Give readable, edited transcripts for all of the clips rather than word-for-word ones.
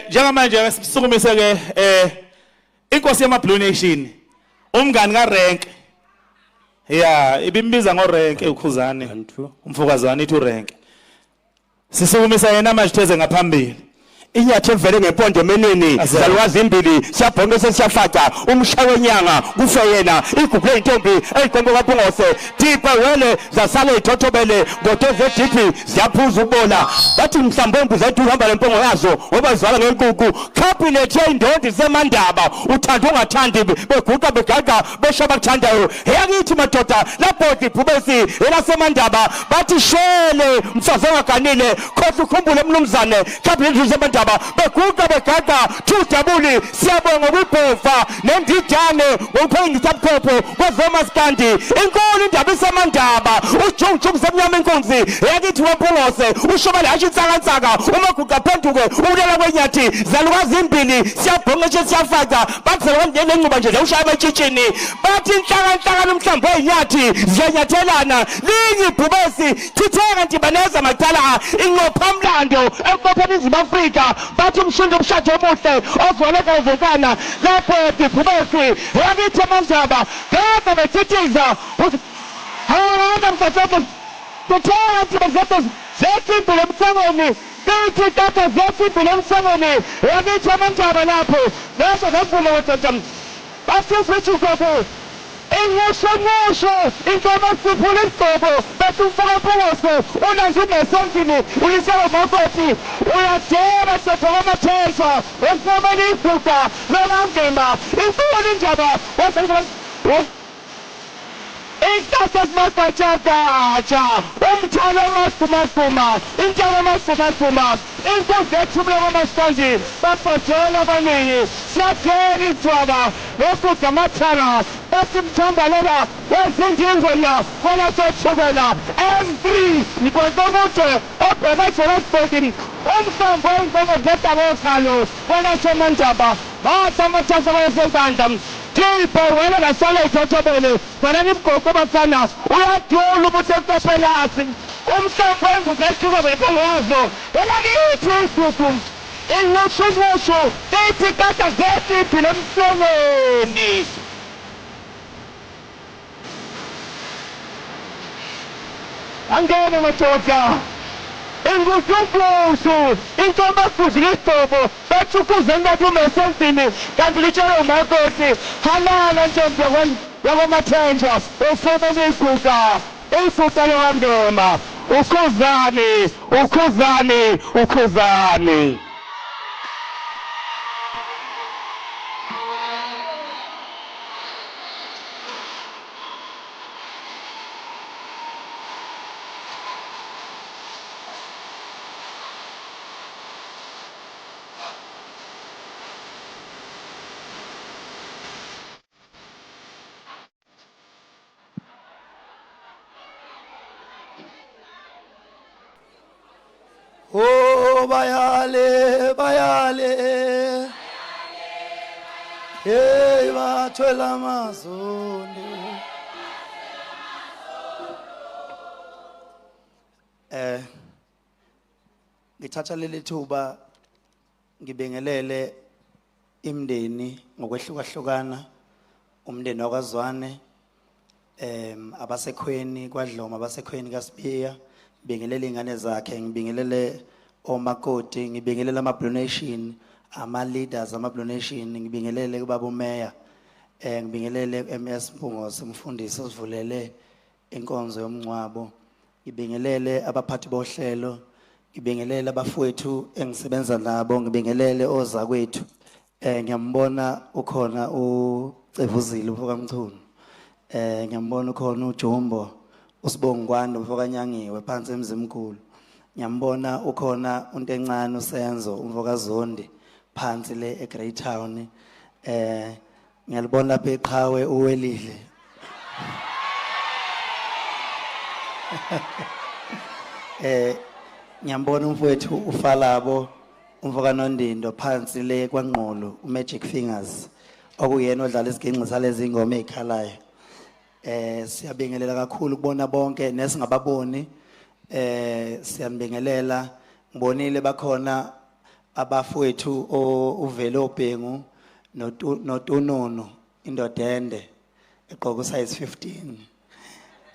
Njengamanje sisukumise ke inkosi yama Blue Nation umngani kaRank ibimbiza ngoRank ukhuzane umfokazana ithi uRank sisukumisa yena manje theze ngaphambili Inyathe evele ngepondo emenweni zalwazi imbili siyabhonke sesiyafaca umshawenyanga kufe yena igugu lentombi eziqombo kaBhungose tipha wele zasale ithotobele ngotoze dipi ziyaphuza ubola bathi mhlambombu zethu uhamba lempongo yazo ngoba zizwala ngenkukhu cabinet yeindondi semandaba uthanda ungathandi beguqa begaga beshaba kuthandayo yakithi madoda lapho dibhubesi elasemandaba bathi shele mfazi ongaganile khohle ukhumbule emnumzane cabinet semandaba bekuqa begaga thudabuli siyabonga kubhofa nendijane ngokuphengisa buphopho kwezomaskandi inkulu indaba isemandaba ujungujungu semnyama inkunzi yakithi weBhungose ushobala hasho insakansaka umaguqa phenduke ulela kwenyathi zalukazi imbili siyabhonga nje siyafaca bathi ngene nquba nje ushaya amatshitshini bathi inhlaka nomhlambo ozinyathi ziyanyathelana linyi ibhubesi thithenga ntibaneza macala inqophamlando ekhopheni izimba Afrika bathi umshindo umshado omuhle ozweleka ezekana lapho ibhubesi yakithi amandaba ngeke bethithiza hamba mfowethu Totally to the Zetos, Zetin to Lemsangoni, 30 Tata Zetin to Lemsangoni, Ravi Chamantanapo, that's a helpful of them. Pastor Richard Copo, in Russia, in Thomas to Police, but to follow one as in a something, we sell a property, we are there as a former chancellor, and somebody put a Lamangama, in Poland Java, what's Intas Mastachaka, Umtala Mastuma, Intala Mastuma, Intas Exumla Mastaji, Papa Jola Vani, Sakari Trava, Rosu Kamatara, Osim Tambalera, Western Jingola, Wanato Chavela, M3, Nicodomoto, Operator Spoken, Umsam going from a better Carlos, Wanato Mantaba, Masamachasa Bantam. Tipo, when I saw it, when I didn't go to Sana, we have to look at the Pelasing. Somewhere who gets to the Palazo, when I need to in Russia, they pick up a dirty film. I'm going to talk. In Gusuku, in Tomakus Ristovo, that's who Zenda to my something, Catholic Marcosi, Hanan and John, Yavama Changes, Osama Kuka, Esotayandoma, Ukuzani. Oh, bayale. Hey, bathwela amazondo. Ngithatha leli thuba ngibingelele imndeni ngokwehlukahlukana umndeni wakwaZwane abasekhweni kwaDloma abasekhweni kaSibiya ngibingelele ingane zakhe ngibingelele omakoti ngibingelele ama Blue Nation ama leaders ama Blue Nation ngibingelele kubaba uMeya ngibingelele MS Mpungose umfundisi osivulele inkonzo yomncwabo ngibingelele abaphathi bohlelo ngibingelele abafowethu engisebenza nabo ngibingelele ozakwethu ngiyambona ukhona uCevuzile uMfokamchunu ngiyambona ukhona uJumbo uSibongwanda uMfokanyangiwe phansi emzimkhulu ngiyambona ukhona untencane uSenzo uMfokazondi phansi le eGreat Town ngiyalibona lapha eqhawe uwelile ngiyambona umfowethu uFalabo umfokanondindo phansi le kwaNqolo uMagic Fingers okuyena odlala isiginci salezi ingoma ezikhalayo siyabingelela kakhulu kubona bonke nesingababoni siyanibingelela ngibonile bakhona abafowethu uvelo Bhengu noTununu indodende eqoka size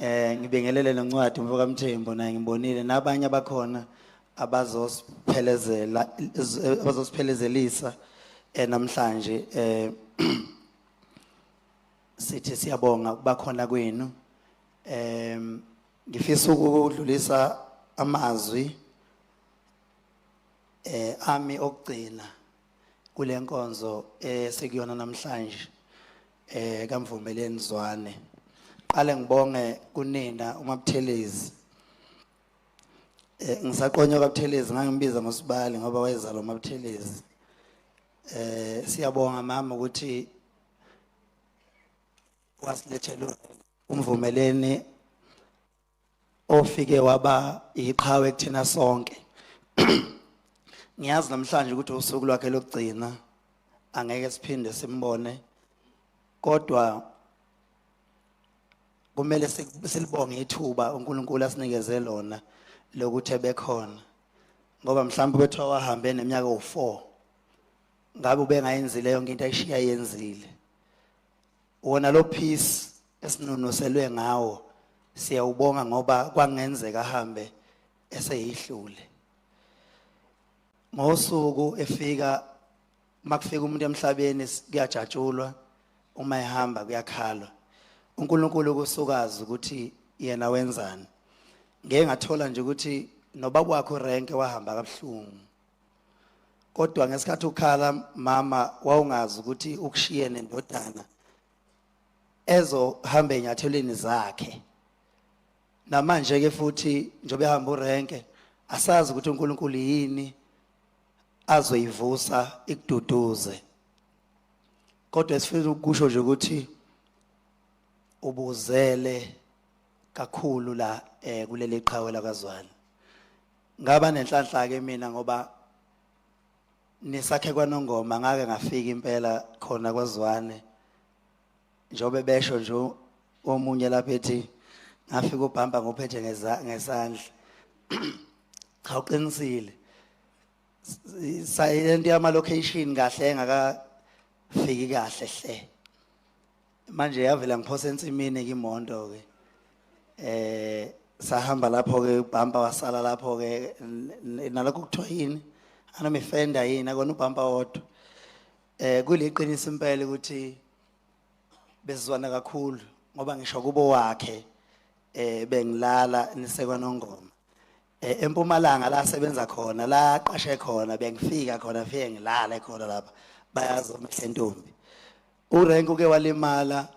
15 ngibingelele noncwadi mfoka Mthembu naye ngibonile nabanye abakhona abazosiphelezelisa namhlanje sithi siyabonga bakhona kwenu ngifisa ukudlulisa amazwi ami okugcina kule nkonzo esekuyona namhlanje kaMvumeleni Zwane qale ngibonge kunina uMabuthelezi ngisaqonya kaButhelezi ngangimbiza ngosibali ngoba wayezalwa uMabuthelezi siyabonga mama ukuthi wasilethela uMvumeleni ofike waba iqhawe kuthina sonke ngiyazi namhlanje ukuthi usuku lwakhe lokugcina angeke siphinde simbone kodwa kumele silibonge ithuba uNkulunkulu asinikeze lona lokuthi bekhona ngoba mhlawumbe bethu wahambe neminyaka u4 ngabe ubengayenzile yonke into ayishiya yenzile wona lo peace esinunuselwe ngawo siyawubonga ngoba kwangenzeka ahambe eseyihlule ngosuku efika makufika umuntu emhlabeni kuyajatshulwa uma ehamba kuyakhalwa uNkulunkulu kusukazi ukuthi yena wenzani ngeke ngathola nje ukuthi nobaba wakho Renke wahamba kabuhlungu kodwa ngesikhathi ukhala mama wawungazi ukuthi ukushiye nendodana ezohamba enyathelweni zakhe namanje ke futhi njobe ehamba uRenke asazi ukuthi uNkulunkulu yini azoyivusa ikududuze kodwa esifuna ukusho nje ukuthi ubuzele kakhulu la kuleli qhawe lakaZwane ngaba nenhlanhla ke mina ngoba nisakhe kwaNongoma ngake ngafika impela khona kwaZwane njobe besho nje omunye lapha ethi ngafika uBhamba ngophethe ngesandla cha uqinisile silent yama location kahle engakafiki kahle hle manje yavela ngiphosa ensimini kimondo ke sahamba lapho ke uBhamba wasala lapho ke nalokho kuthiwa yini anomifenda yini akona uBhamba wodwa kuliqiniso impela ukuthi bezizwana kakhulu ngoba ngisho kubo wakhe bengilala nisekwaNongoma eMpumalanga la sebenza khona la qashe khona bengifika khona fike ngilala khona lapha bayazi uMhle Ntombi uRenke uke walimala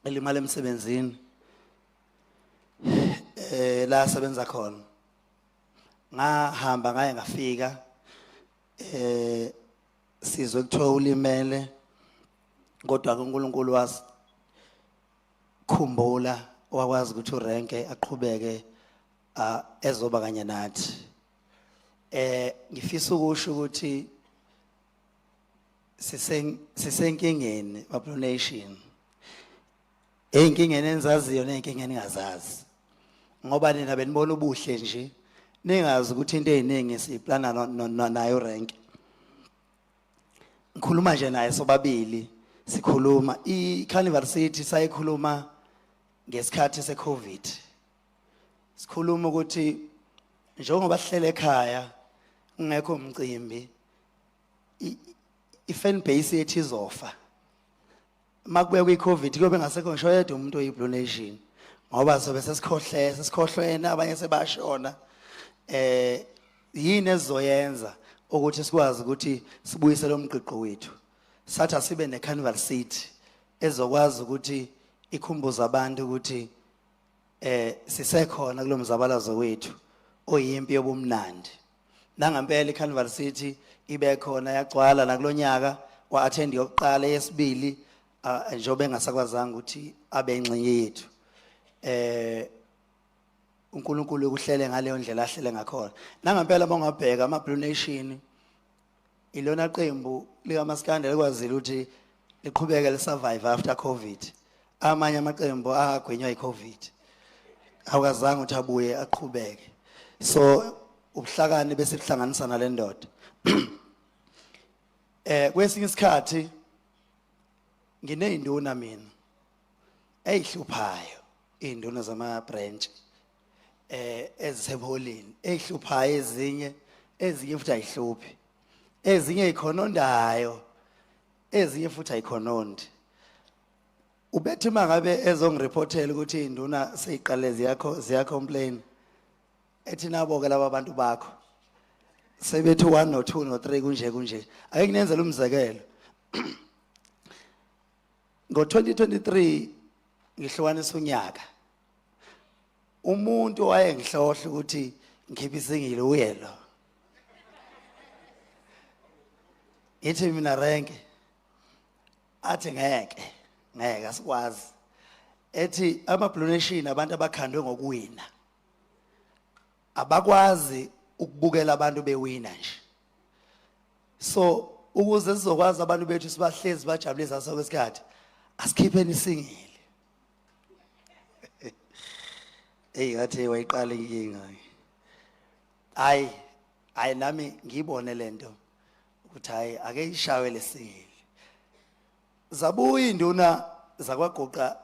elimala emsebenzini la sebenza khona ngahamba ngaye ngafika sizwe kuthiwa ulimele kodwa uNkulunkulu wasikhumbula wakwazi ukuthi uRenke aqhubeke ezoba kanye nathi ngifisa ukusho ukuthi sisenkingeni population einkingeni enzaziyo neinkingeni engazazi ngoba nina benibona ubuhle nje ningazi ukuthi into eziningi siplana nayo uRenke ngikhuluma nje naye sobabili sikhuluma iCarnival City sayikhuluma ngesikhathi seCovid sikhuluma ukuthi njengoba sihlele ekhaya ungekho umcimbi ifan base yethu izofa makubuye kwiCovid kuyobe ngasekho ngisho yedwa umuntu oyiBlue Nation ngoba sobe sesikhohlwena abanye sebashona yini ezoyenza ukuthi sikwazi ukuthi sibuyise lo mqiqo wethu sathi asibe neCarnival City ezokwazi ukuthi ikhumbuza abantu ukuthi sisekhona kulomzabalazo wethu oyimpi yobumnandi nangempela iCarnival City ibe khona yagcwala nakulonyaka wa-attend yokuqala yesibili njobe engasakwazanga ukuthi abengxenye yethu uNkulunkulu ukuhlele ngaleyo ndlela ahlele ngakhona nangempela bongabheka ama-Blue Nation ilona qembu likaMaskandi likwazile ukuthi liqhubeke lisurvive after Covid amanye amaqembu agwenywa yiCovid awukazange ukuthi abuye aqhubeke so ubuhlakani bese buhlanganisa nale ndoda kwesinye isikhathi ngineyinduna mina eyihluphayo induna zama branch ezisebolini eyihluphayo ezinye futhi ayihluphi ezinye ikhonondayo ezinye futhi ayikhonondi ubethi mangabe ezongireportela ukuthi induna seyiqale ziya complain ethi nabo ke laba abantu bakho sebethi 1 no 2 no 3 kunje ake nginenzele umzekelo ngo2023 ngihlukanisa unyaka umuntu owayengihlohla ukuthi ngikhiphe isingile uyelo ethi mina renke athi ngeke asikwazi ethi ama-Blue Nation abantu abakhandwe ngokuwina abakwazi ukubukela abantu bewina nje so ukuze sizokwazi abantu bethu sibahlezi bajabulisa sokwesikhathi asikhipheni isingile ngathi wayiqala inkinga hayi nami ngibone lento ukuthi hayi ake ishawe lesingile zabuya induna zakwaGuqa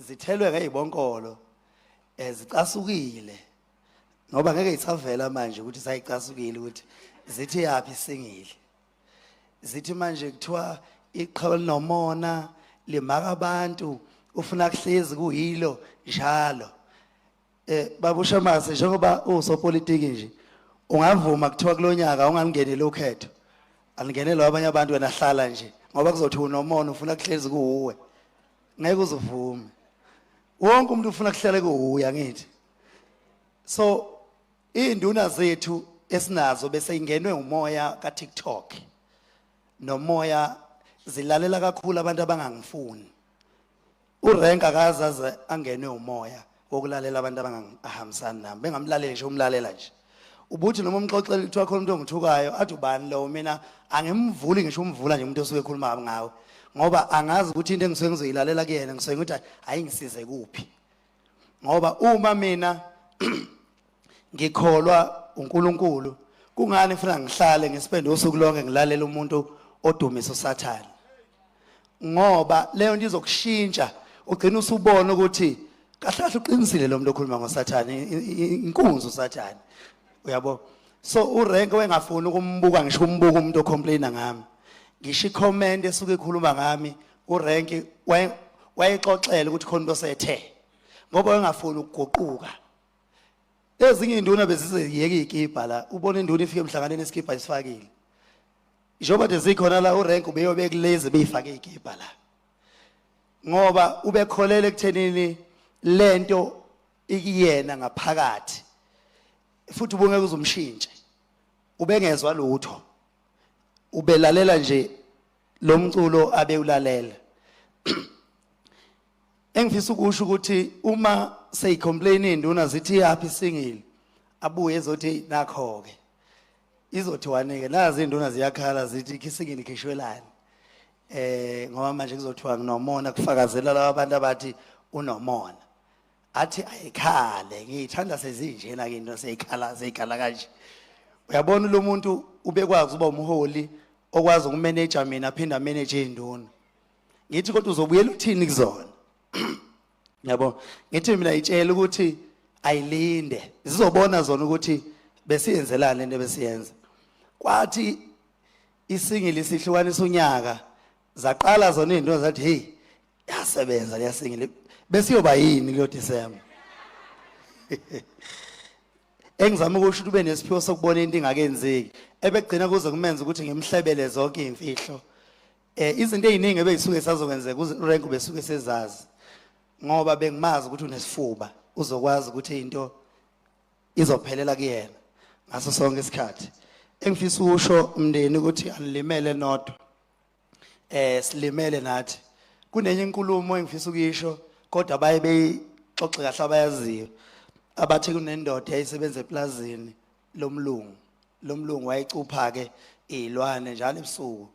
zithelwe ngezibonkolo zicasukile ngoba ngeke isavela manje ukuthi sayicasukile ukuthi zithi yapi isingile zithi manje kuthiwa iqhawe linomona limaka abantu ufuna kuhlezi kuyilo njalo babusha mase njengoba usopolitiki nje ungavuma kuthiwa kulonyaka ungangenele ukhetho alingenele abanye abantu wena hlala nje ngoba kuzothi unomona ufuna kuhlezi kuwe ngeke uzovume wonke umuntu ufuna kuhlale kuwe angithi so induna zethu esinazo bese ingenwe umoya ka TikTok nomoya zilalela kakhulu abantu abangangifuni uRank akazaze angenwe umoya wokulalela abantu abangahambisani nami bengamlaleli nje umlalela nje ubuthi noma umxoxela kuthiwa khona umuntu ongithukayo athi ubani lo mina angimvuli ngisho umvula nje umuntu osuke ekhuluma ngawe ngoba angazi ukuthi into engisuke ngizoyilalela kuyena ngisuke ukuthi ayingisize kuphi ngoba uma mina ngikholwa uNkulunkulu kungani ufuna ngihlale ngisipende usuku lonke ngilalela umuntu odumisa uSathane ngoba leyo nto izokushintsha ugcina usubona ukuthi kahle uqinisile lo muntu okhuluma ngoSathane inkunzi uSathane uyabo so uRank wengafuni ukumbuka ngisho umbuka umuntu ocomplaina ngami ngisho icomment esuke ekhuluma ngami uRank wayexoxela ukuthi khona into sethe ngoba wengafuni ukuguquka ezinye induna bezizeyeka ikipa la ubona induna ifike emhlanganeni iskipa isifakile njengoba dezikhona la uRank ubeyobeka lezi beyifake ikipa la ngoba ubekholele ekuthenini lento ikiyena ngaphakathi futhi ubungeke uzumshintshe ubengezwa lutho ubelalela nje lo mculo abewulalela engifisa ukusho ukuthi uma seyicomplain induna zithi yapi isingile abuye ezothi nakho ke izothi wanike nazi induna ziyakhala zithi isingile khishwelani ngoba manje kuzothiwa nginomona kufakazela laba abantu abathi unomona athi ayikhale ngiyithanda sezinjena ke into seyikhala kanje uyabona lo muntu ubekwazi uba umholi okwazi ukumanage mina aphinda manage induna ngithi kodwa uzobuyela uthini kuzona yabo ngithi mina itshela ukuthi ayilinde zizobona zona ukuthi besiyenzelana lento besiyenza kwathi isingile sihlukanisa unyaka zaqala zona izinto zathi hey yasebenza liyasingile besiyoba yini kulo December engizama ukusho ukuthi ube nesiphiwo sokubona into ingakenzeki ebegcina kuze kumenza ukuthi ngimhlebele zonke imfihlo izinto eziningi ebeyisuke sazokwenzeka uRank besuke sezazi ngoba bengimazi ukuthi unesifuba uzokwazi ukuthi into izophelela kuyena ngaso sonke isikhathi engifisa ukusho umndeni ukuthi alilimele nodwa silimele nathi kunenye inkulumo engifisa ukuyisho kodwa baye beyixoxe kahle abayaziyo abathi kunendoda eyayisebenza eplazini lomlungu wayecupha ke izilwane njalo ebusuku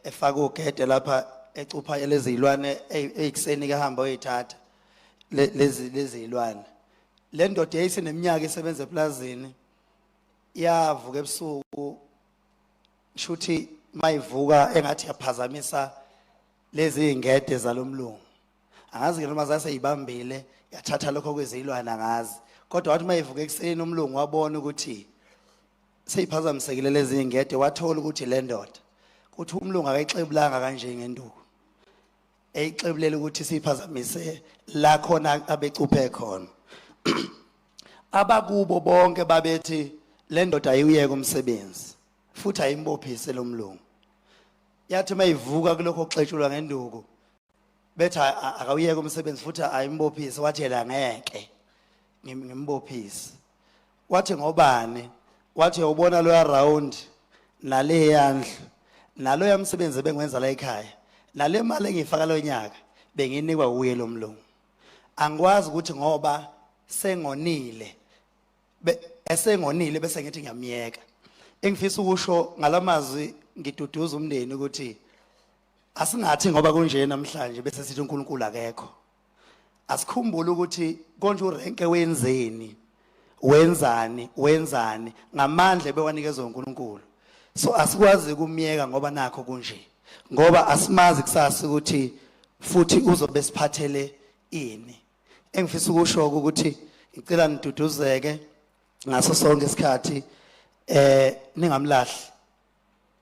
efaka ugede lapha ecupha lezi zilwane ezikuseni kahamba oyithatha lezi zilwane le ndoda yayiseneminyaka esebenza eplazini yavuka ebusuku shuthi mayivuka engathi yaphazamisa lezi ingede zalomlungu angazi ke noma zaseyibambile yathatha lokho kwezilwana ngazi kodwa wathi mayivuka ekseni umlungu wabona ukuthi seyiphazamisekile lezi ingede wathola ukuthi le ndoda kuthi umlungu akayixebulanga kanje ngenduku eyixebulela ukuthi siphazamise la khona abecuphe khona abakubo bonke babethi le ndoda ayiyeke umsebenzi futhi ayimbophise lomlungu yathi mayivuka kulokho xetshulwa ngenduku betha akawuyeke umsebenzi futhi ayimbophise wathi la ngeke ngimbophise wathi ngobani wathi ubona lo around nale yandla nalo yamsebenzi bengwenza la ekhaya nale mali engifaka lo nyaka benginikwa uye lo mlungu angikwazi ukuthi ngoba sengonile esengonile bese ngithi ngiyamiyeka engifisa ukusho ngalamazwi ngiduduza umndeni ukuthi asingathi ngoba kunje namhlanje bese sithi uNkulunkulu akekho asikhumbule ukuthi konje urenke wenzani ngamandla bewanikezwe uNkulunkulu so asikwazi kumiyeka ngoba nakho kunje ngoba asimazi kusasa ukuthi futhi uzobe siphathele ini engifisa ukusho ukuthi ngicela niduduzeke ngaso sonke isikhathi ningamlahli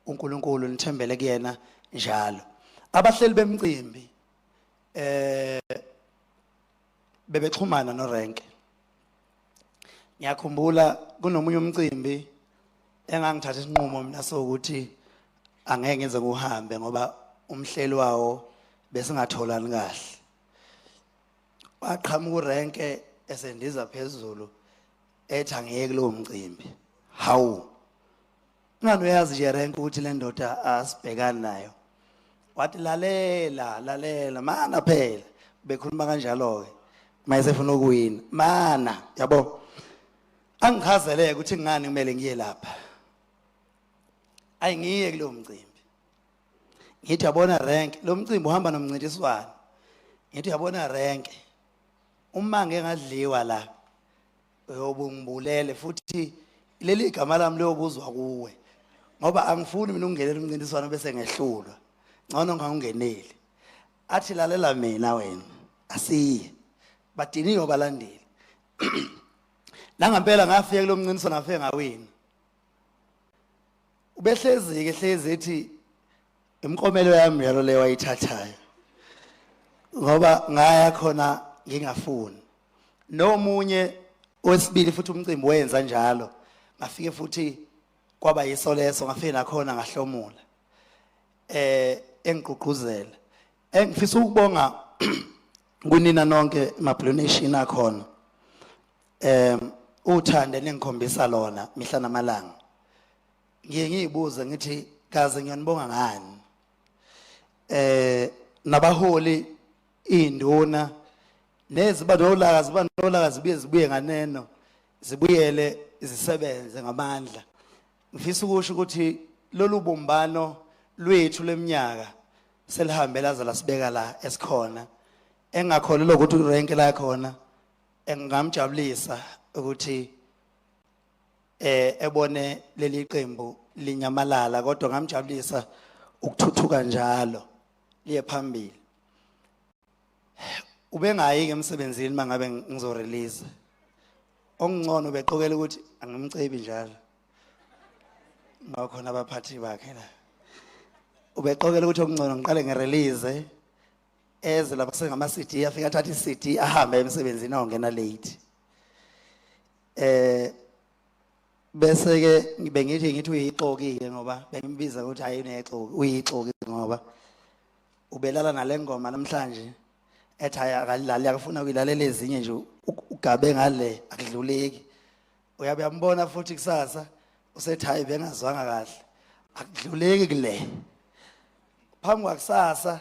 uNkulunkulu nithembele kuyena njalo abahleli bemcimbi bebexhumana noRenke ngiyakhumbula kunomunye umcimbi engangithatha isinqumo mina sokuthi angeke ngenze nguhambe ngoba umhleli wawo besingatholani kahle waqhamuka uRenke esendiza phezulu ethi angiyeke kulowo mcimbi hawu ngani uyazi nje Renke ukuthi le ndoda asibhekani nayo wathi lalela mana phela bekhuluma kanjalo ke mayesefuna ukuwina mana yabo angichazeleke ukuthi ngani kumele ngiye lapha ayingiye kulowo mcimbi ngithi yabona Renke lo mcimbi uhamba nomncintiswano ngithi yabona Renke uma ngeke ngadliwa la uyobungibulele futhi leli gama lami leyobuzwa kuwe ngoba angifuni mina ungenele umncintiswano bese ngehlulwa ngcono ngangeneli athi lalela mina wena asiye badiniwe balandeli la ngempela ngafika kulo mncintiswano ngafike ngawina ubehlezi ethi imkomelo yami yalo le wayithathayo ngoba ngaya khona ngingafuni nomunye wesibili futhi umcimbi wenza njalo ngafike futhi kwaba yisoleso ngafike nakhona ngahlomula engigqugquzela engifisa ukubonga kunina nonke amabonation akhona uthande nengikhombisa lona mihla namalanga ngiye ngiyibuze ngithi kaze ngiyanibonga ngani nabaholi induna nezibandolaka zibuye nganeno zibuyele zisebenze ngamandla ngifisa ukusho ukuthi lolu bumbano lwethu leminyaka selihambe laza lasibeka la esikhona engakholelwa ukuthi uRenke la khona engamjabulisa ukuthi ebone leli qembu linyamalala kodwa ngamjabulisa ukuthuthuka njalo liye phambili ubengayike emsebenzini mangabe ngizorelease ongcono ubeqokela ukuthi angimcebi njalo ngakhona abaphathi bakhe la ubeqokela ukuthi okungcono ngiqale ngirelease eze lapha kusengama CD afika athatha iCD ahambe emsebenzini awungena late bese ke ngithi uyixokile ngoba bengimbiza ukuthi hayi unexoki uyixoki ngoba ubelala nalengoma namhlanje ethi akalali akufuna ukuyilalela ezinye nje ugabe ngale akudluleki uyabe yambona futhi kusasa usethi hayi bengazwanga kahle akudluleki kule phambi kwakusasa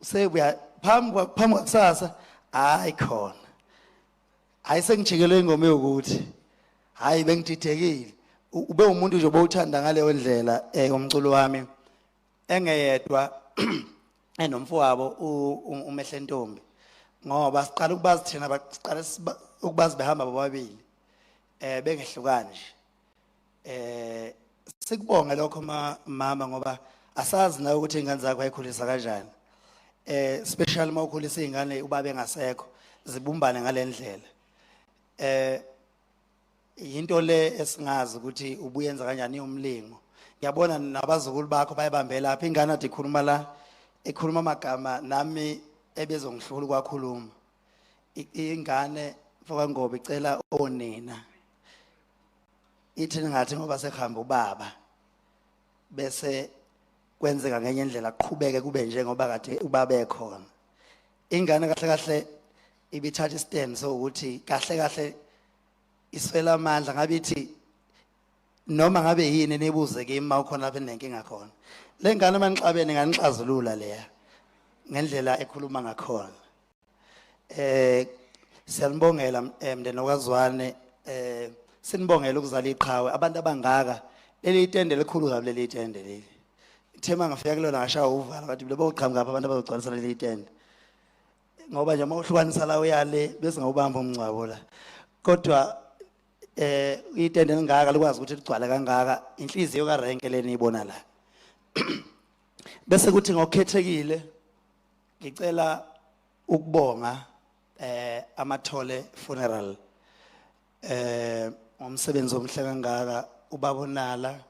usebuya phambi kwakusasa hayi khona hayi sengijikelwe ingoma yokuthi hayi bengididekile ube umuntu nje obowuthanda ngaleyo ndlela umculo wami engeyedwa enomfowabo uMehle Ntombi ngoba siqala ukubazi thina baqala ukubazi behamba bobabili bengehlukana nje sikubonga lokho mama ngoba asazi na ukuthi ingane zakho ayikhulisa kanjani. Special mawukhulisa izingane ubaba engasekho zibumbane ngalendlela. Into le esingazi ukuthi ubuyenza kanjani umlingo. Ngiyabona nabazukulu bakho bayibambela lapha ingane athi ikhuluma la ekhuluma amagama nami ebezongihlula kwakhuluma. Ingane mfoka ngoba icela onina. Ithi ngathi ngoba sekuhamba ubaba bese kwenzeka ngenye indlela kuqhubeke kube nje ngoba kade ubaba ekhona. Ingane kahle kahle ibithatha istand so ukuthi kahle kahle iswela amandla ngabe ithi noma ngabe yini nibuze kimi mawukhona lapha nenkinga khona. Le ngane manixabene nganixazulula leya ngendlela ekhuluma ngakhona. Siyambongela mndeni wakwaZwane sinibongela ukuzala iqhawe abantu abangaka leli itende likhulu kabi leli itende leli. Ithema ngafika kulona ngashaya uvala bathi lebo qhamuka apha abantu abazogcwalisa leli itende. Ngoba nje mawuhlukanisa la uyale bese ngawubamba umncwabo la. Kodwa itende lingaka likwazi ukuthi ligcwale kangaka inhliziyo kaRenke leni ibona la. Bese kuthi ngokukhethekile ngicela ukubonga Amathole funeral umsebenzi omhle kangaka ubabonala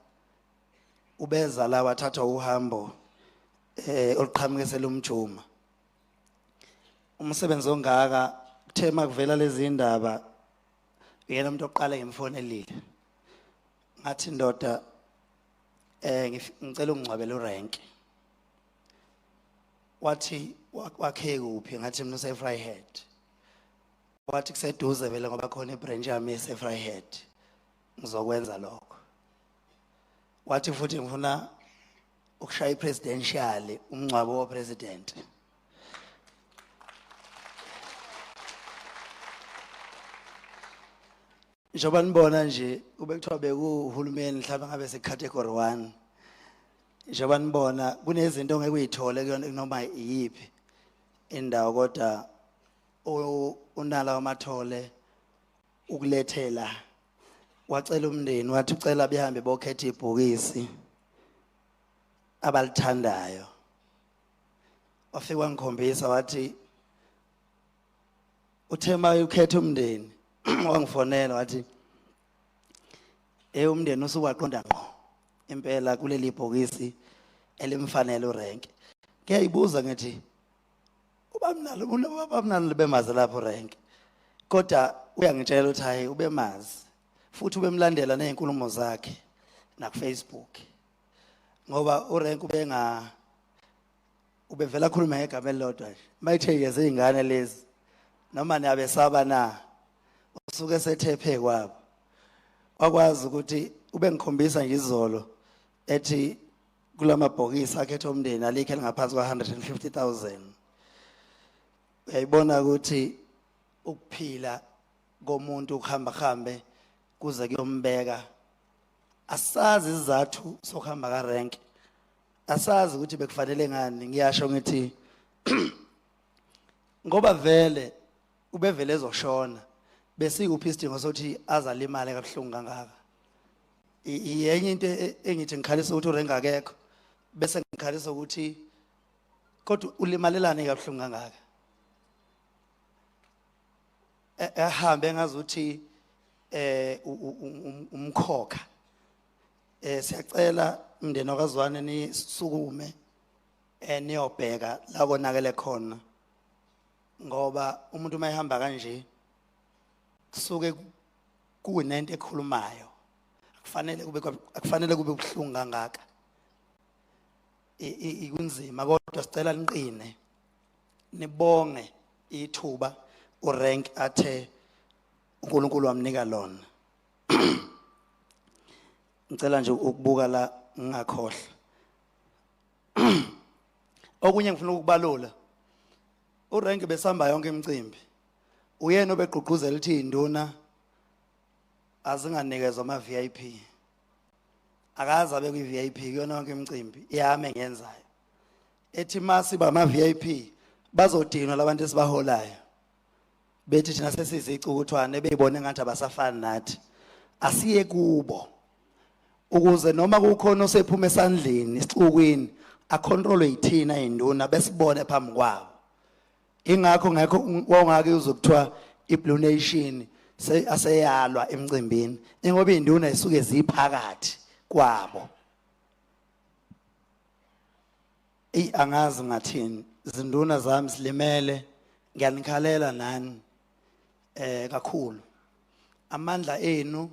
ubeza la wathatha uhambo oluqhamukisela umjuma. Umsebenzi ongaka kuthema kuvela lezi indaba yena umuntu oqala ngemfonelile ngathi ndoda ngicela ungcwabele uRenke. Wathi wakhe kuphi ngathi mina useFryhead. Wathi kuseduze vele ngoba khona ibranch yami eseFryhead ngizokwenza lokho. Wathi futhi ngifuna ukushaya ipresidential umncwabo wopresident. Njoba nibona nje ube kuthiwa bekuhulumeni mhlawumbe ngabe secategory 1. Njoba nibona kunezinto ongeke uyithole kuyona noma iyiphi indawo kodwa unala Amathole ukulethela wacela umndeni wathi ucela behambe bokhetha ibhokisi abalithandayo. Wafika ngikhombisa wathi uthema ukhetha umndeni wangifonela wathi umndeni usukwaqonda ngqo impela kuleli bhokisi elimfanele uRenke. Ngiyayibuza ngithi ubamnalo bemazi lapho uRenke. Kodwa uyangitshela ukuthi hayi ubemazi futhi ubemlandela nezinkulumo zakhe na kuFacebook. Ngoba uRenke ubevela khuluma ngegama elilodwa nje. Mayithe yeze izingane lezi noma niyabesaba na usuke sethephe kwabo. Wakwazi ukuthi ube ngikhombisa nje izolo ethi kulamabhokisi akhetha umndeni alikhe lingaphansi kwa 150,000. Uyayibona ukuthi ukuphila komuntu ukuhamba khambe kuze kuyombeka. Asazi izathu sokuhamba kaRenke. Asazi ukuthi bekufanele ngani ngiyasho ngithi ngoba vele ubevele ezoshona bese kuphi isidingo sokuthi azalimale kabuhlungu kangaka. Yenye into engithi ngikhalisa ukuthi uRenke akekho bese ngikhalisa ukuthi kodwa ulimalelane kabuhlungu kangaka. Ehambe ngazuthi umkhokha. Siyacela umndeni wakwaZwane nisukume niyobheka la konakele khona ngoba umuntu mayihamba kanje kusuke kunento ekhulumayo akufanele kube buhlungu kangaka. Ikunzima kodwa sicela niqine nibonge ithuba uRenke athe uNkulunkulu wamnika lona. Ngicela nje ukubuka la ngingakhohle. Okunye ngifuna ukubalula. uRenke besihamba yonke imicimbi. Uyena obegqugquzela ukuthi induna azinganikezwa ama VIP. Akaza abe ku VIP kuyona yonke imicimbi iyami engenzayo. Ethi masi ba ama VIP bazodinwa labantu esibaholayo. Bethi thina sesizicukuthwane beyibone ngathi abasafani nathi. Asiye kubo. ukuze noma kukhona osephuma esandleni isixukwini acontrolwe yithina induna besibone phambi kwabo. Ingakho ngakho wongake uzokuthiwa iBlue Nation aseyalwa emcimbini ngoba induna isuke ziphakathi kwabo. Angazi ngathini izinduna zami silimele ngiyanikhalela nani kakhulu amandla enu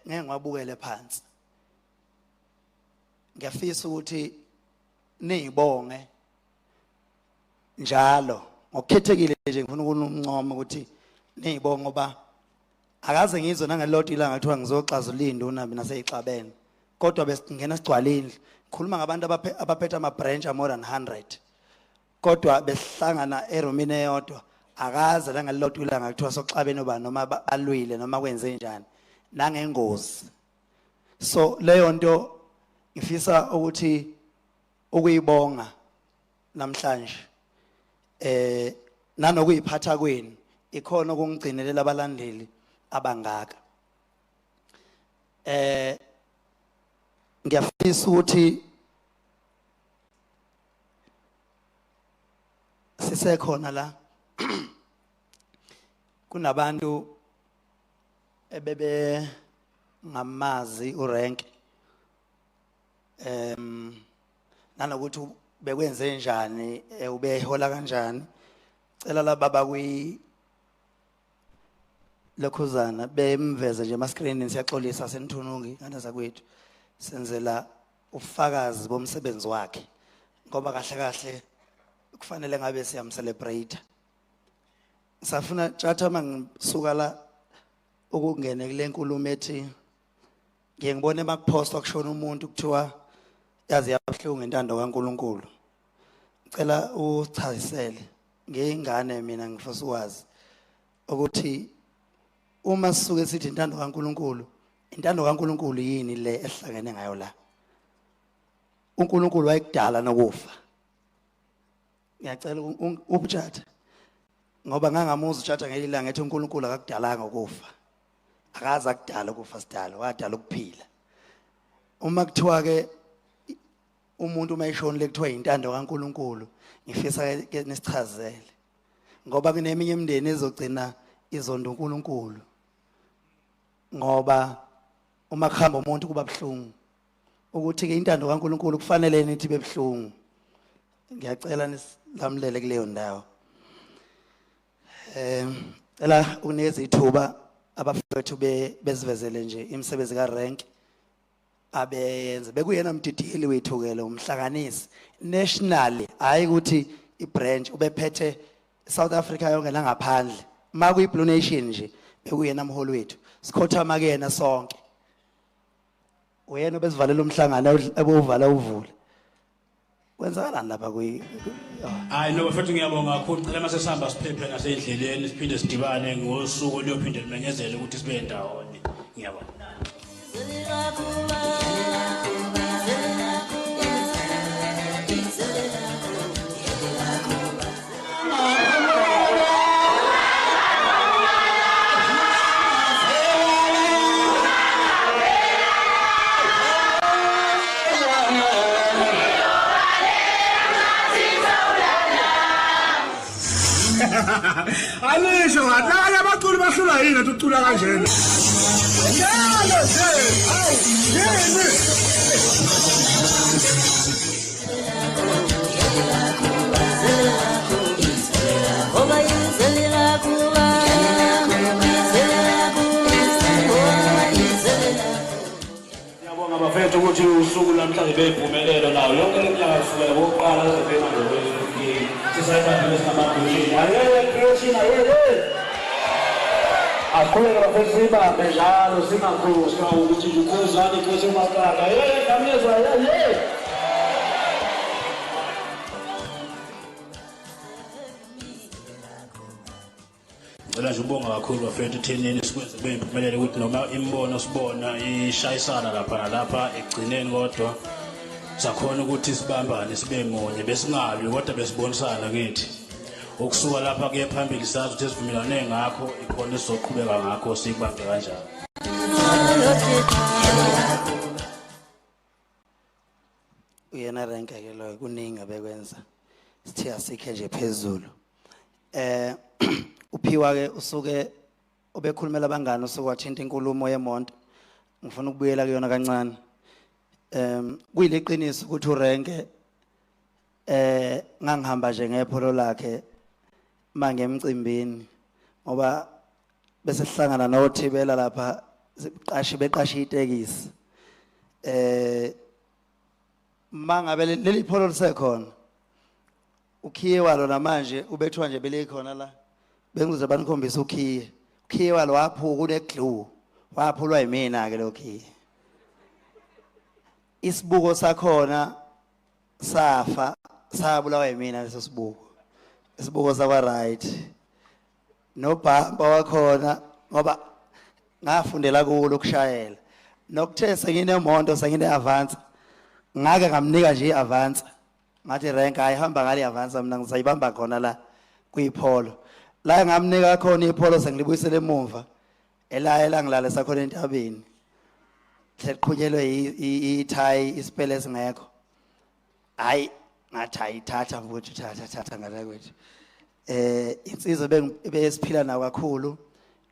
ngeke ngwabukele phansi. Ngiyafisa ukuthi nizibonge njalo ngokukhethekile nje ngifuna ukuncoma ukuthi nizibonge ngoba akaze ngizwe nangeloti ilanga kuthiwa ngizoxazula induna mina seyixabene kodwa besingena sigcwalile khuluma ngabantu abaphethe ama branch more than 100 kodwa besihlangana eromini eyodwa akaze nangeloti ilanga kuthiwa soxabene ba noma balwile noma kwenze njani nangengozi. So leyo nto ngifisa ukuthi ukuyibonga namhlanje nanokuyiphatha kwenu ikhona ukungcinelela abalandeli abangaka. Ngiyafisa ukuthi sisekhona la kunabantu ebebe ngamazi urank nanokuthi bekwenze njani ubehola kanjani. Cela la baba kwi lokhuzana bemveze nje ama screen siyaxolisa senithunungi ngane zakwethu senzela ufakazi bomsebenzi wakhe ngoba kahle kahle kufanele ngabe siyamcelebrate. Safuna tjatha mangisuka la ukungena kule nkulumo ethi ngiyengibone emakuposta kushona umuntu kuthiwa yazi yabhlungu intando kaNkuluNkulu. Ngicela uchazisele ngeyingane mina ngifisa ukwazi ukuthi uma sisuke sithi intando kaNkuluNkulu yini le ehlangene ngayo la. uNkulunkulu wayekudala nokufa. Ngiyacela ubuthatha ngoba ngangamuza uthatha ngelilanga ethi uNkulunkulu akakudalanga ukufa. Akaza kudala ukufa sidala wadala ukuphila. Uma kuthiwa ke umuntu mayishonile kuthiwa intando kaNkulunkulu ngifisa ke nisichazele ngoba kuneminye imindeni ezogcina izondo uNkulunkulu ngoba uma kuhamba umuntu kuba buhlungu ukuthi ke intando kaNkulunkulu kufanele nithi bebuhlungu. Ngiyacela nilamlele kuleyo ndawo. Ela unikeza ithuba abafethu bezivezele nje imisebenzi kaRank abeyenze bekuyena mdidili wethukele umhlanganisi nationally hayi ukuthi ibranch ubephethe South Africa yonke langaphandle maku iBlue Nation nje bekuyena umholi wethu sikhothama ke yena sonke uyena obesivalela umhlangano ebovala uvule kwenzakalani lapha hayi no bafethu ngiyabonga kakhulu ngicela mase sihamba siphephe nasendleleni siphinde sidibane ngosuku liyophinde limenyezele ukuthi sibe ndawonye. Ngiyabonga. Alisho ngathi abaculi bahlula yini athi ucula kanjena. Yalo nje, hawu, yini? Ngiyabonga bafethu ukuthi usuku namhlanje beyiphumelelo nawo yonke leminyaka kusukela kokuqala ezebheka nje sisayibambile sinamabhishini ayeke creation ayeke akhuleka bafethu sibambe njalo singakhohlwa ukuthi ukhuzani kusho uMaqaka ngamezwa Ngicela nje ubonga kakhulu bafethu thenini sikwenze beyiphumelele ukuthi noma imbono sibona ishayisana lapha nalapha egcineni kodwa sakhona ukuthi sibambane sibe munye besingalwi kodwa besibonisana kithi ukusuka lapha kuye phambili sazi ukuthi sivumelane ngakho ikhona sizoqhubeka ngakho sikubambe kanjalo. uyena renke ke lo kuningi abekwenza sithe asikhe nje phezulu uphiwa ke usuke obekhulumela abangani usuke wathinta inkulumo yemonto ngifuna ukubuyela kuyona kancane kuyileqiniso ukuthi urenke ngangihamba nje ngepholo lakhe manje emcimbini ngoba bese sihlangana nothibela lapha beqashi itekisi mangabe leli pholo lisekhona ukhiye walo namanje ubethwa nje belikhona la bengize banikhombisa ukhiye walo waphuka uneglue waphulwa yimina ke lokhiye isibuko sakhona safa sabulawa yimina leso sibuko isibuko sakwa right nobhamba wakhona ngoba ngafundela kulo ukushayela nokuthe senginemonto sengine-avance ngake ngamnika nje i-avance ngathi renke ayihamba ngale i-avance mina ngizayibamba khona la kuyipholo la ngamnika khona ipholo sengilibuyisele emuva elangilala sakhona entabeni seqhunyelwe ithayi isipele esingekho hayi ngathi ayithatha mfowethu thatha ngala kwethu insizwe besiphila nayo kakhulu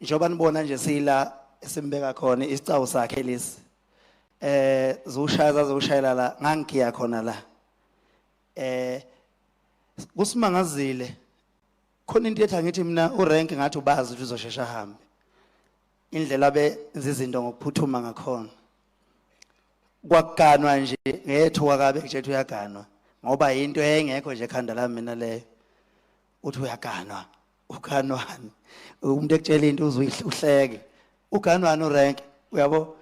njengoba nibona nje sila esimbeka khona isicawu sakhe lesi zoshayela la ngangiya khona la kusimangazile khona into ethi angithi mina urenke ngathi ubazi ukuthi uzoshesha hambe indlela benza izinto ngokuphuthuma ngakhona kwaganwa nje ngethuka kabe kujethi uyaganwa ngoba into engekho nje ekhanda lami mina leyo uthi uyaganwa uganwani umuntu ekutshela into uhleke uganwani urenke uyabo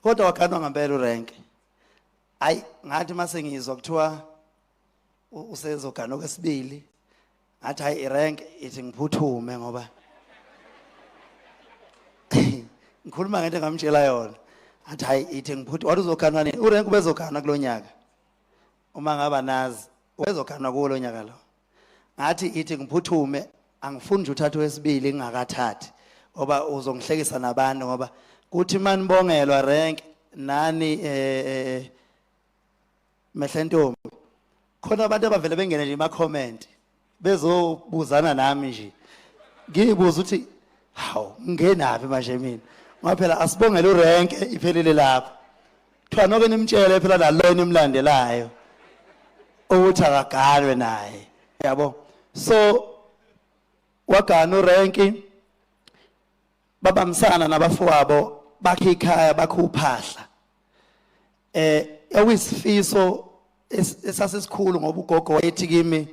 kodwa waganwa ngempela urenke hayi ngathi mase ngizwa kuthiwa usezoganwa kwesibili ngathi hayi irenke ithi ngiphuthume ngoba ngikhuluma ngento ngamtshela yona athi hayi ithi ngiphuthume wathi uzoganwa nini urenke ubezoganwa kulonyaka uma ngaba nazi ubezoganwa kulo nyaka lo ngathi ithi ngiphuthume angifuni nje uthathe wesibili ngingakathathi ngoba uzongihlekisa nabantu ngoba kuthi manibongelwa renke nani mehlentombi khona abantu abavele bengene nje ama-comment bezobuzana nami nje ngibuza ukuthi hawu ngenaphi manje mina ngoba phela asibongele urenke iphelele lapho kuthiwa noke nimtshele phela nalo nimlandelayo ukuthi akaganwe naye yabo so wagana urenki babamsana nabafowabo bakhe ikhaya bakhe uphahla ekuyisifiso esasesikhulu ngoba ugogo wayethi kimi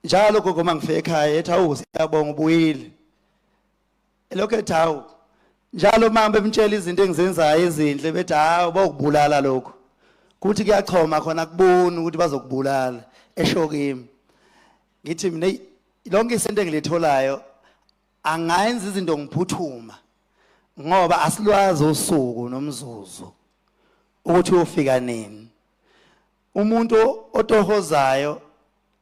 njalo gogo mangifika ekhaya ethi awu siyabonga ubuyile elokho ethi awu njalo mama bemtshela izinto engizenzayo ezinhle bethi hawu bokubulala lokho kuthi kuyachoma khona kubona ukuthi bazokubulala esho kimi ngithi mina lonke isento engilitholayo angayenza izinto ngiphuthuma ngoba asilwazi usuku nomzuzu ukuthi ufika nini umuntu otohozayo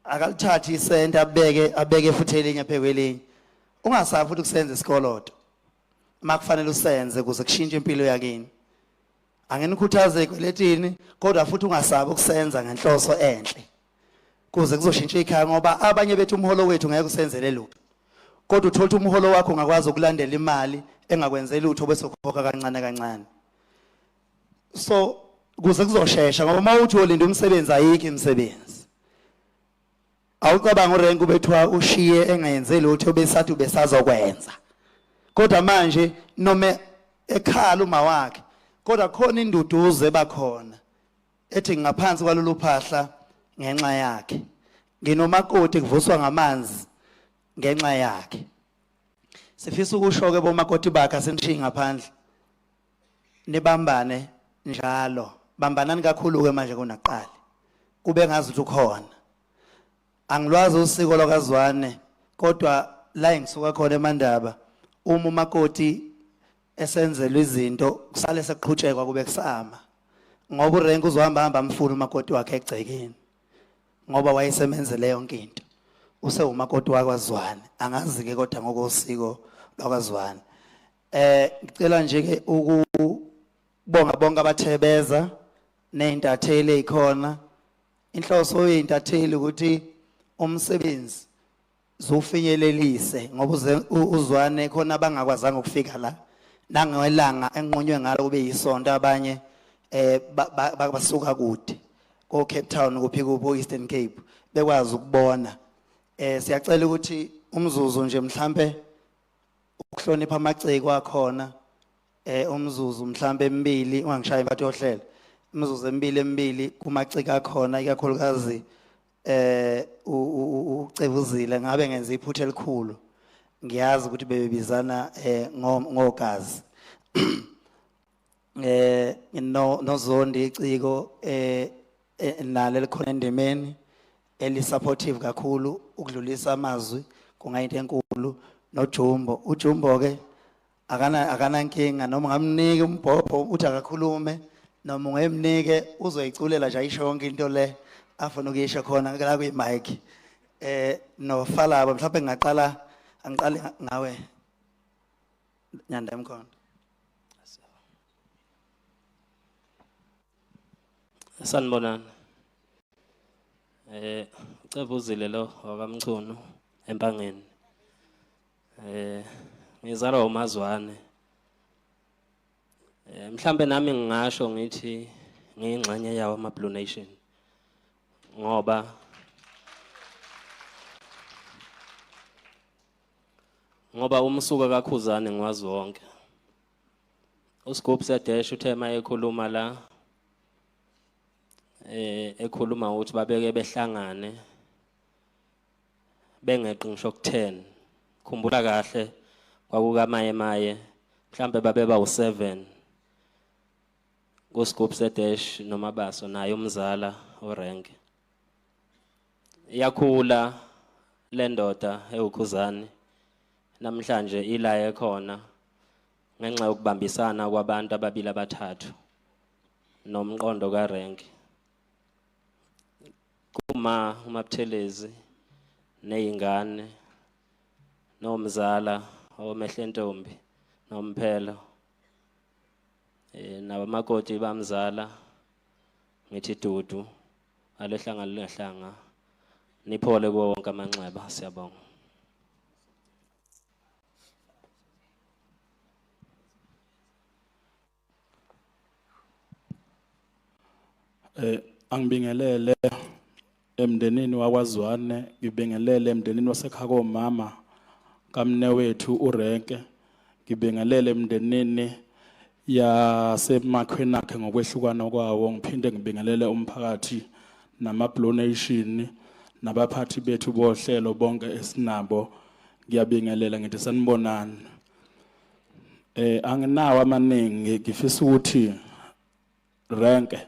akalithathi isenta abeke futhi elinye phekwelinye ungasafi futhi kusenza isikoloto makufanele usenze kuze kushintshe impilo yakini angenikhuthaze kweletini kodwa futhi ungasabi ukusenza ngenhloso enhle kuze kuzoshintsha ikhaya ngoba abanye bethu umholo wethu ngeke usenzele lutho kodwa uthola umholo wakho ungakwazi ukulandela imali engakwenzela lutho bese ukhokha kancane kancane so kuze kuzoshesha ngoba mawuthi ulinda umsebenzi ayikho imisebenzi awucabanga urenke ubethwa ushiye engayenze lutho besathi ubesazokwenza kodwa manje noma ekhala uma wakhe kodwa khona induduzo ebakhona ethi ngaphansi kwalolu phahla ngenxa yakhe nginomakoti kuvuswa ngamanzi ngenxa yakhe sifisa ukusho ke bomakoti bakhe asenishiyi ngaphandle nibambane njalo bambanani kakhulu ke manje kunaqala kube ngazi ukuthi ukhona angilwazi usiko lokazwane kodwa la engisuka khona eMandaba uma umakoti esenzelwe izinto kusale sekuqhutshekwa kube kusama ngoba urenke uzohamba amfuna umakoti wakhe egcekeni ngoba wayesemenzele yonke into use umakoti wakwaZwane angazi ke kodwa ngokosiko lokwaZwane Ngicela nje ke ukubonga bonke abathebeza neintatheli ezikhona. Inhloso yeintatheli ukuthi umsebenzi zofinyelelise ngoba uzwane khona abangakwazanga ukufika la nangelanga enqonywe ngalo kube yisonto abanye basuka kude ko Cape Town kuphika ku Eastern Cape bekwazi ukubona. Siyacela ukuthi umzuzu nje mhlambe ukuhlonipha amaciko akhona umzuzu mhlambe emibili ungangishaya impatho yohlela umzuzu emibili kumaciko akhona ikakhulukazi ucebuzile ngabe ngenza iphutha elikhulu ngiyazi ukuthi bebebizana ngogazi nozondi iciko nalo likhona endemeni elisupportive kakhulu ukudlulisa amazwi kungayinto enkulu noJumbo uJumbo ke akana nkinga noma ngamnike umbhobho uthi akakhulume noma ungemnike uzoyiculela nje ayisho yonke into le afuna ukuyisho khona la kwi mic no Falaba mhlawumbe angiqale ngawe Nyanda Mkhonto. Sanibonani. Ucebuzile lo wakamchunu empangeni. Ngizalwa uMazwane. Mhlambe nami ngingasho ngithi ngiyingxenye yawo ama Blue Nation. Ngoba umsuka kaKhuzane ngwazi wonke. uScoop Sedesh uthe mayekhuluma la ekhuluma ukuthi babeke behlangane bengeqi ngisho ku10 khumbula kahle kwakuka maye mhlambe babeba u7 uScoop Sedesh noMabaso naye umzala orenke yakhula lendoda eUkhuzane namhlanje ila ekhona ngenxa yokubambisana kwabantu ababili abathathu nomqondo karenke umabuthelezi nezingane nomzala omehlentombi nomphelo nabamakoti bamzala ngithi Dudu alehlanga lehlanga niphole konke amanxeba siyabonga. Angibingelele emndenini waKwaZwane ngibingelele emndenini wasekhako mama kamnewethu uRenke ngibingelele emndenini yasemakhwenakhe ngokwehlukana kwawo ngiphinde ngibingelele umphakathi nama Blue Nation nabaphathi bethu bohlelo bonke esinabo ngiyabingelela ngithi sanibonani. Anginawo amaningi ngifisa ukuthi Renke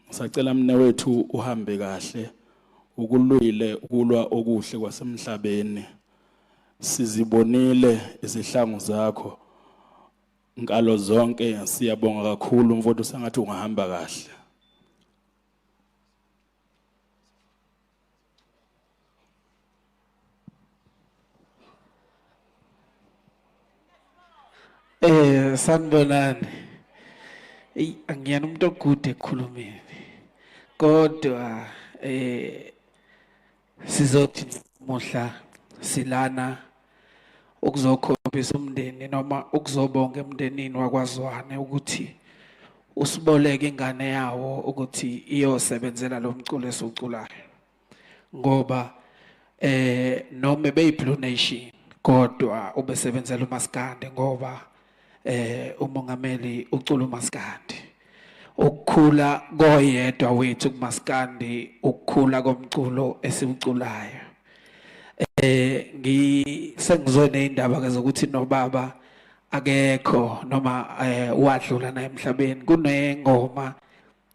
sacela mnewethu uhambe kahle ukulwile ukulwa okuhle kwasemhlabeni sizibonile izihlangu zakho nkalo zonke siyabonga kakhulu mfowethu sangathi ungahamba kahle. Sanibonani. Angiyena umuntu okude ekhulumeni. Kodwa sizothi muhla silana ukuzokhombisa umndeni noma ukuzobonga emndenini waKwaZwane ukuthi usiboleke ingane yawo ukuthi iyosebenzela lo mculo esiwuculayo ngoba noma beyiBlue Nation kodwa ubesebenzela uMaskandi ngoba umongameli ucula uMaskandi ukukhula koyedwa wethu kuMaskandi ukukhula komculo esiwuculayo. Sengizone indaba ke zokuthi nobaba akekho noma wadlula naye emhlabeni kunengoma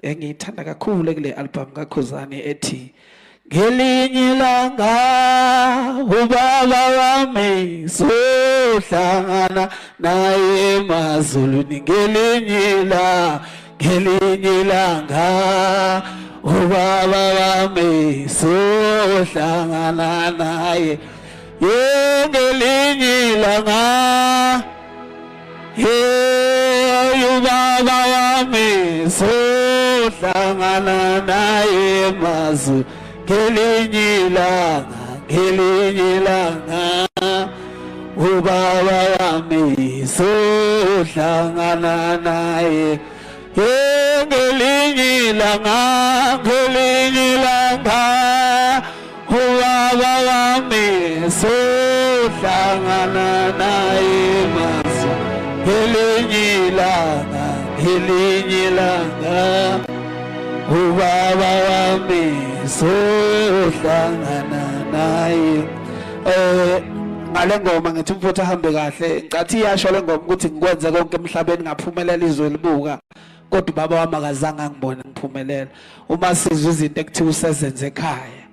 engiyithanda kakhulu kule album kaKhuzane ethi ngelinye ilanga ubaba wami sohlangana naye emazulwini ngelinye ilanga ubaba wami sohlangana naye ngelinye ilanga ubaba wami sohlangana naye mazu ngelinye ilanga ubaba wami sohlangana naye ngelinye ilanga ubaba wami sohlangana naye mazu ngelinye ilanga ubaba wami sohlangana naye. Ngale ngoma ngithi umfutho ahambe kahle ngathi iyasho le ngoma ukuthi ngikwenze konke emhlabeni ngaphumelela izwe libuka kodwa baba wami akazange ngibone ngiphumelela. Uma sizwe izinto ekuthiwa usezenze ekhaya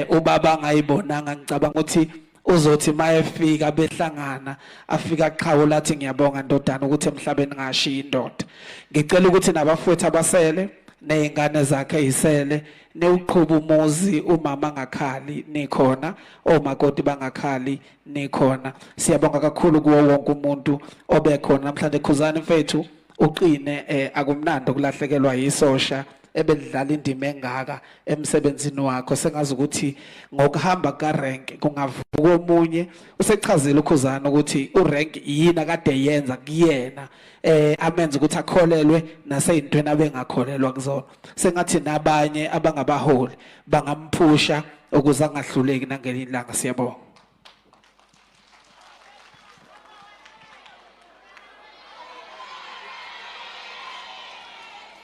ubaba angayibonanga ngicabanga ukuthi uzothi mayefika behlangana afika aqhawula athi ngiyabonga ndodana ukuthi emhlabeni ngashiya indoda. Ngicela ukuthi nabafowethu abasele nezingane zakhe ezisele newuqhuba umuzi umama ngakhali nikhona omakoti bangakhali nikhona. Siyabonga kakhulu kuwo wonke umuntu obekhona namhlanje Khuzani mfethu uqine akumnandi ukulahlekelwa yisosha ebedlala indima engaka emsebenzini wakho. Sengazi ukuthi ngokuhamba kaRank kungavuka omunye usechazile uKhuzani ukuthi uRank yini akade yenza kuyena amenza ukuthi akholelwe naseyintweni abengakholelwa kuzona. Sengathi nabanye abangabaholi bangamphusha ukuze angahluleki nangelinye ilanga. Siyabonga.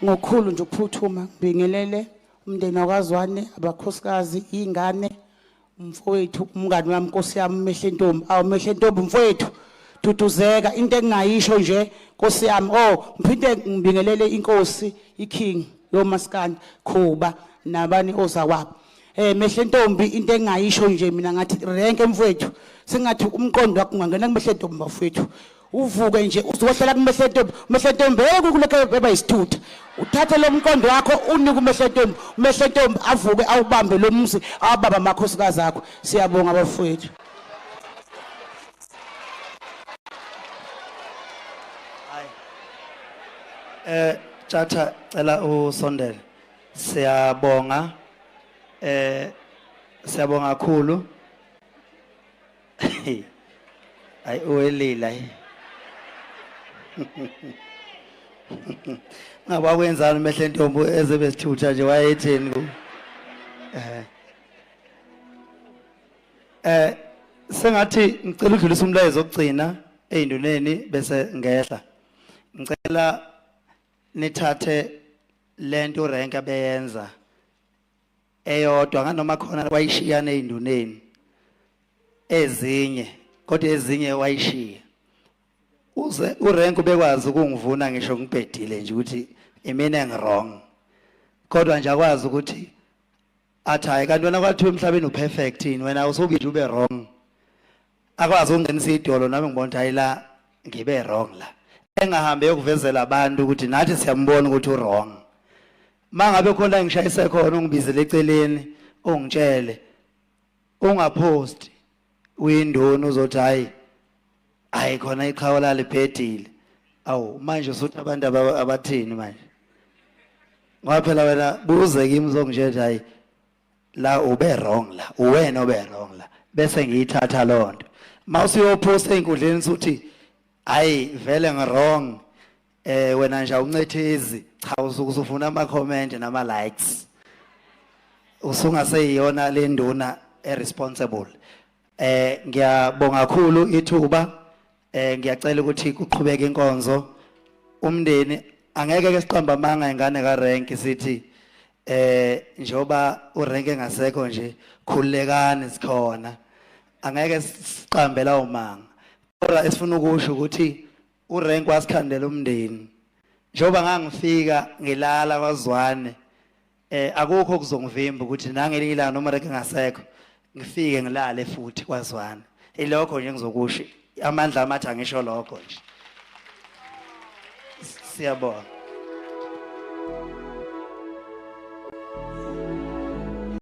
Ngokukhulu nje ukuphuthuma ngibingelele umndeni wakwaZwane, abakhosikazi, ingane, umfowethu, umngani wami, Nkosi yami Mehlentombi. Mehlentombi mfowethu, duduzeka into engingayisho nje Nkosi yami. Ngiphinde ngibingelele inkosi iking yomaskandi Khuba nabani ozakwabo. Mehlentombi into engingayisho nje mina ngathi Rank mfowethu sengathi umqondo wakho ungangena kuMehlentombi bafowethu. Uvuke nje uzohlela kuMehlentombi. Mehlentombi kuleke beba isithutha. Uthathe lo mqondo wakho unike uMehlentombi. uMehlentombi avuke awubambe lo mzi ababa amakhosikazi akho. Siyabonga bafowethu. Tjatha cela usondele. Siyabonga kakhulu. Ay uwelila ngaba kwenzani Mehlentombi ezebesithutha nje wayetheni ku sengathi ngicela udlulisa umlayezo ogcina ezinduneni bese ngehla. Ngicela nithathe lento uRank abeyenza eyodwa nganoma khona wayishiyana ezinduneni ezinye kodwa ezinye wayishiya. Uze uRank bekwazi ukungivuna ngisho ngibhedile nje ukuthi imina engwrong kodwa nje akwazi ukuthi athi hayi kanti wena kwathiwa emhlabeni uperfect yini wena usubidi ube wrong. Akwazi ukungenisa idolo nami ngibona ukuthi hayi la ngibe wrong la engahambe yokuvezela abantu ukuthi nathi siyambona ukuthi uwrong. Mangabe khona ngishayise khona ungibizele eceleni ungitshele ungapost uyindoni uzothi hayi khona iqhawala libhedile. Manje usuthi abantu abathini manje ngoba phela wena buze kimi uzongitshela hayi la ube wrong la uwena obe wrong la bese ngiyithatha lonto. Mawusiyoposta einkundleni uthi hayi vele ngwrong wena nje uncethezi cha usufuna ama comment nama likes usungaseyiyona le nduna responsible. Ngiyabonga kakhulu ithuba. Ngiyacela ukuthi kuqhubeke inkonzo. Umndeni angeke ke siqamba amanga ingane kaRank sithi njoba uRank engasekho nje khulekani sikhona. Angeke siqambela umanga. Kodwa esifuna ukusho ukuthi uRank wasikhandela umndeni. Njoba ngangifika ngilala kwaZwane akukho kuzongivimba ukuthi nangelinye ilanga noma uRank engasekho ngifike ngilale futhi kwaZwane. Ilokho nje ngizokusho amandla amathi angisho lokho nje. Siyabonga.